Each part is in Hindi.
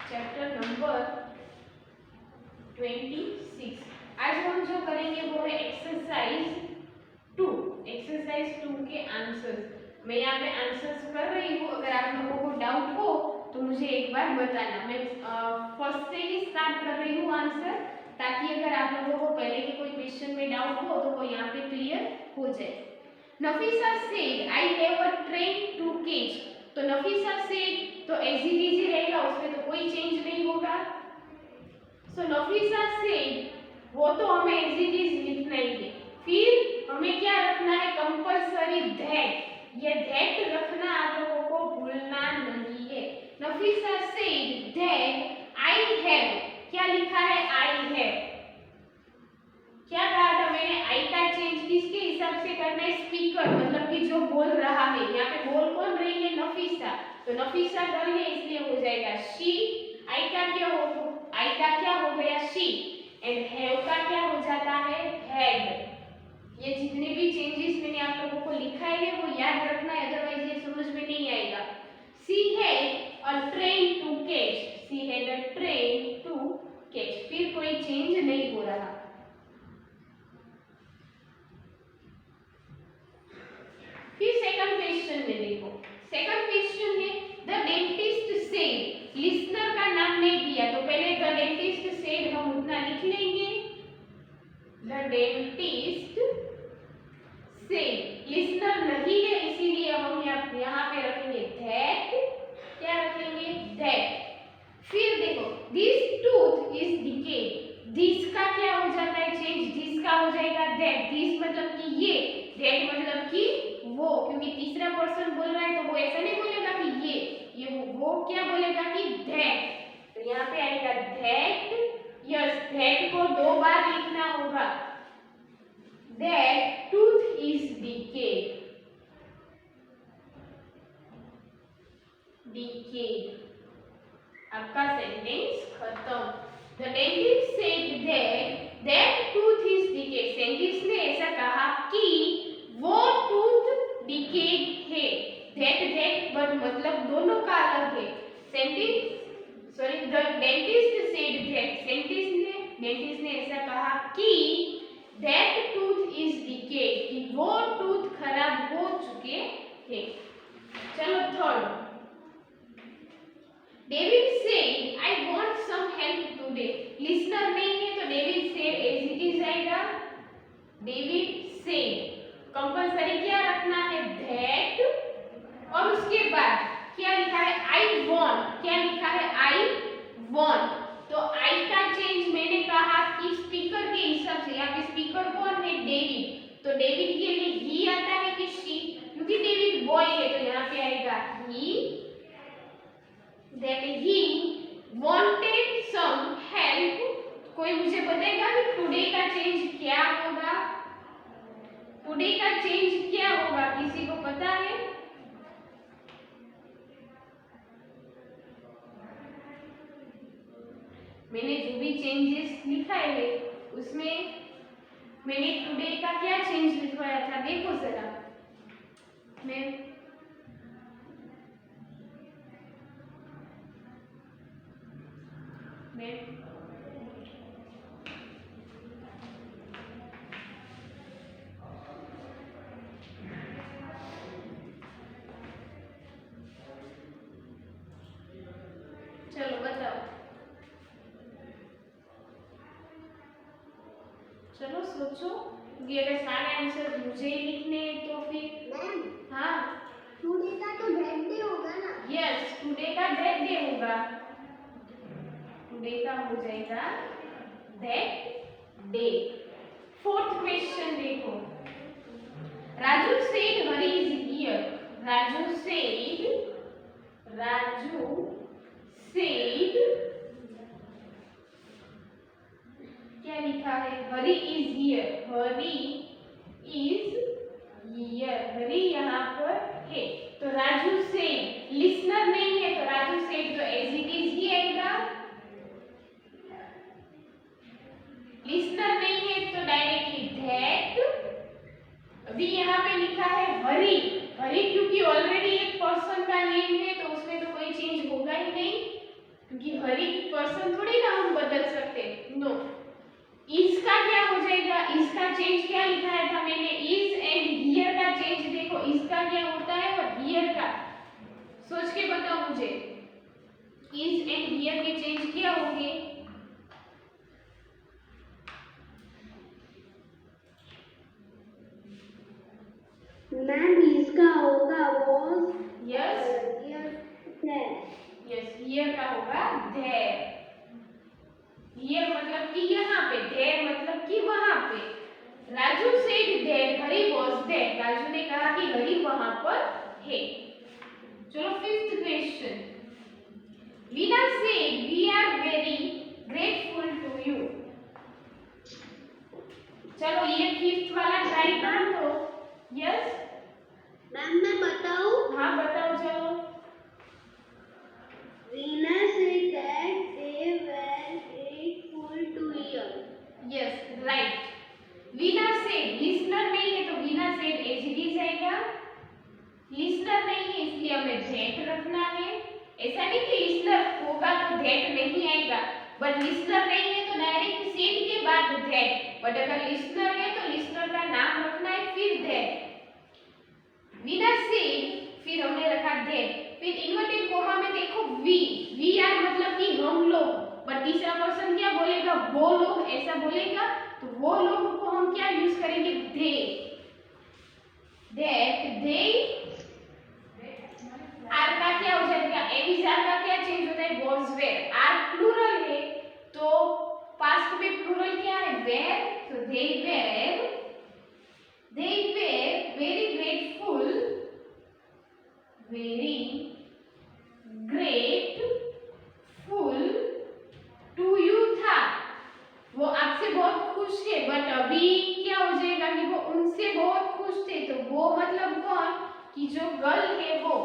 Chapter number 26। आज हम जो करेंगे वो है एक्सरसाइज 2। एक्सरसाइज 2 के आंसर्स। मैं यहाँ पे आंसर्स कर रही हूँ, अगर आप लोगों को डाउट हो तो मुझे एक बार बताना। मैं फर्स्ट से ही स्टार्ट कर रही हूँ आंसर, ताकि अगर आप लोगों को पहले के कोई क्वेश्चन में डाउट हो तो वो यहाँ पे क्लियर हो जाए। Nafisa said I have a train to catch. तो नफीसा सेड तो एज इट इज ही रहेगा, उसमें तो कोई चेंज नहीं होगा। सो नफीसा सेड वो तो हमें एज इट इज लिखना ही है। फिर हमें क्या रखना है, कंपल्सरी दैट। ये दैट रखना आप लोगों को भूलना नहीं है। Nafisa said that I have, क्या लिखा है, आई हैव। क्या कहा था मैंने, आई का चेंज किसके हिसाब से करना है, स्पीकर, मतलब कि जो बोल रहा है। यहाँ पे बोल कौन रही है, नफीसा। तो नफीसा गर्ल है इसलिए हो जाएगा शी। आई का क्या हो गया, शी। एंड हैव का क्या हो जाता है, हैड। ये जितने भी चेंजेस मैंने आप लोगों को लिखा है वो याद रखना है, अदरवाइज ये समझ में नहीं आएगा। She had a train to catch, she had a train to catch. फिर कोई चेंज नहीं हो रहा। फिर सेकंड क्वेश्चन में देखो, सेकंड क्वेश्चन है द डेंटिस्ट सेड। लिसनर का नाम नहीं दिया तो पहले द डेंटिस्ट सेड हम उतना लिख लेंगे। द डेंटिस्ट सेड, लिसनर नहीं है इसीलिए हम यहाँ पे रखेंगे दैट। क्या रखेंगे, दैट। फिर देखो this tooth is decade. This का क्या हो जाता है चेंज, दिस का हो जाएगा दैट। दिस मतलब कि ये, दैट मतलब कि वो, क्योंकि तीसरा पर्सन बोल रहा है तो वो ऐसा नहीं बोलेगा कि ये वो क्या बोलेगा कि दैट। तो यहाँ पे आएगा दैट। यस, दैट को 2 बार लिखना होगा। That tooth is decade, decade. आपका सेंटेंस खत्म। The dentist said that tooth is decade. Sentence ने ऐसा कहा कि वो टूथ डिकेड है। दैट बट मतलब दोनों का अलग है। Sentence sorry, the dentist said that, dentist ने ऐसा कहा कि दैट टूथ इज डिकेड, कि वो टूथ खराब हो चुके हैं। चलो third, David said I want some help today. Listener नहीं है तो David said as it is आएगा। डेविड सेड, कंपल्सरी क्या रखना है, दैट। और उसके बाद क्या लिखा है, आई वांट। क्या लिखा है, आई वांट। तो आई का चेंज मैंने कहा कि स्पीकर के हिसाब से। यहाँ पे स्पीकर कौन है, डेविड। तो डेविड के लिए ही आता है कि शी, क्योंकि डेविड बॉय है तो यहाँ पे आएगा ही। that he wanted some help। कोई मुझे बताएगा कि टुडे का चेंज क्या होगा, टुडे का चेंज क्या होगा, किसी को पता है? मैंने जो भी चेंजेस लिखा है उसमें मैंने टुडे का क्या चेंज लिखवाया था, देखो जरा। मैं चलो बताओ, चलो सोचो। ये अगर सारे आंसर मुझे ही लिखने हैं तो फिर मैम, हाँ, टुडे का तो दैट डे होगा ना। यस, टुडे का दैट डे होगा। टुडे का हो जाएगा दैट डे। फोर्थ क्वेश्चन देखो, Raju said Hari is here. Raju said क्या लिखा है, Hari is here. Hari is here, Hari यहाँ पर है। तो राजू सेड, लिसनर नहीं है तो राजू सेड तो एज इट इज ही आएगा। लिसनर नहीं है तो डायरेक्टली दैट। अभी यहाँ पे लिखा है हरी। हरी क्योंकि ऑलरेडी एक पर्सन का नेम है तो उसमें तो कोई चेंज होगा ही नहीं, क्योंकि हरी मुझे इज एंड हियर के चेंज क्या होंगे? मैम इसका होगा was yes there. Yes, here का होगा देयर। हियर मतलब कि यहाँ पे, देयर मतलब कि वहां पे। Raju said there Hari was there, Raju ने कहा कि हरी वहां पर है। चलो fifth question, Veena said we are very grateful to you. चलो ये फिफ्थ वाला ट्राई कर दो। यस मैम मैं बताऊं? हाँ बताओ चलो। Veena said that they were grateful to you. Yes right, Veena said, listener नहीं है तो Veena said as it is आएगा। लिसनर नहीं है इसलिए हमें दैट रखना है। ऐसा नहीं कि लिसनर होगा तो दैट नहीं आएगा, बट लिसनर नहीं है तो डायरेक्ट सेड के बाद दैट, बट अगर लिसनर है तो लिसनर का नाम रखना है फिर दैट। वीना सेड फिर हमने रखा दैट, फिर इन्वर्टेड कोमा में देखो वी आर मतलब कि हम लोग, बट तीसरा पर्सन क्या बोलेगा? वो लोग ऐसा बोलेगा, तो वो लोग को हम क्या यूज करेंगे? दे। दैट दे आर का क्या हो जाएगा? एविज आर का क्या चेंज होता है? Was where. आर प्लूरल है तो पास्ट में प्लूरल क्या है? वेयर। तो they were very grateful, very grateful to you था। वो आपसे बहुत खुश है, बट अभी क्या हो जाएगा कि वो उनसे बहुत खुश थे, तो वो मतलब कौन? कि जो गर्ल है वो,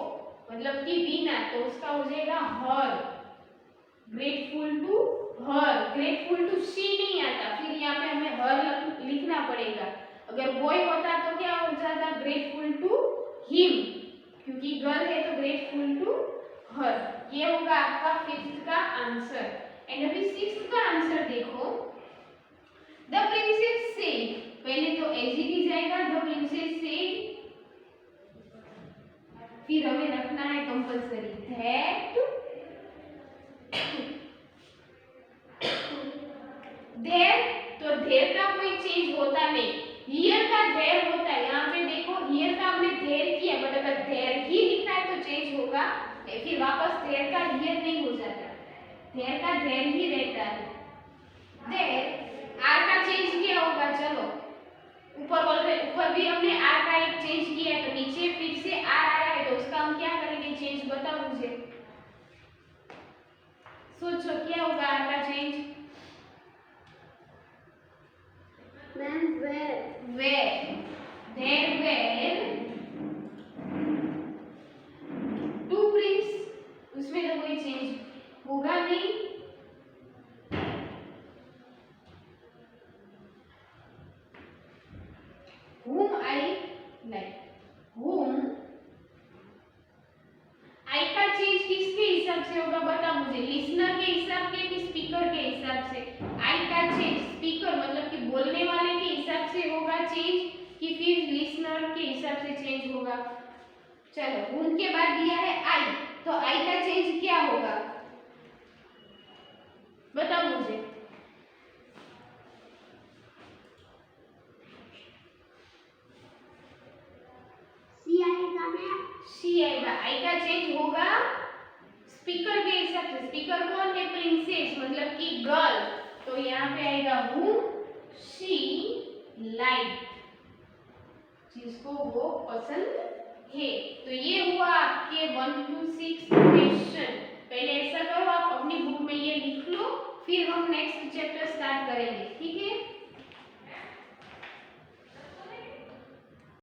मतलब कि वीना, तो उसका हो जाएगा her. Grateful to her, grateful to she नहीं आता, फिर यहाँ पे हमें हर लिखना पड़ेगा। अगर बॉय होता तो क्या हो जाता? ग्रेटफुल टू हिम, क्योंकि गर्ल है तो ग्रेटफुल टू हर। ये होगा आपका फिफ्थ का आंसर। एंड अभी सिक्स्थ का आंसर देखो, द प्रिंसेस सेड, पहले तो एज इट इज आएगा, द प्रिंसेस सेड, फिर हमें रखना है कंपल्सरी दैट देयर, तो देयर का कोई चेंज होता नहीं, हियर का देयर होता है। यहाँ पे देखो हियर का हमने देयर किया, बट अगर देयर ही लिखा है तो चेंज होगा, फिर वापस देयर का हियर नहीं हो जाता, देयर का देयर ही रहता है। देयर आर का चेंज किया होगा। चलो ऊपर बोल रहे, ऊपर भी हमने आर का एक चेंज किया है, तो नीचे फिर से आर आया है, तो उसका हम क्या करेंगे चेंज? बताओ मुझे, सोचो क्या होगा आर का change? Ma'am where there were two prince, उसमें तो कोई चेंज होगा नहीं। whom I like, whom I का चेंज किसके हिसाब से होगा? बता मुझे, लिसनर के हिसाब के कि स्पीकर के हिसाब से? I का चेंज स्पीकर मतलब कि बोलने वाले के हिसाब से होगा चेंज, कि फिर लिसनर के हिसाब से चेंज होगा? चलो whom के बाद दिया है I, तो I का चेंज क्या होगा? बताओ मुझे। सी आएगा मैम। शी आएगा। आई का चेंज होगा स्पीकर के हिसाब से। स्पीकर कौन है? प्रिंसेस मतलब कि गर्ल, तो यहाँ पे आएगा whom she liked, जिसको वो पसंद है। तो ये हुआ आपके 1 to 6 क्वेश्चन। पहले ऐसा करो, आप अपनी बुक में ये लिख लो, फिर हम नेक्स्ट चैप्टर स्टार्ट करेंगे, ठीक है?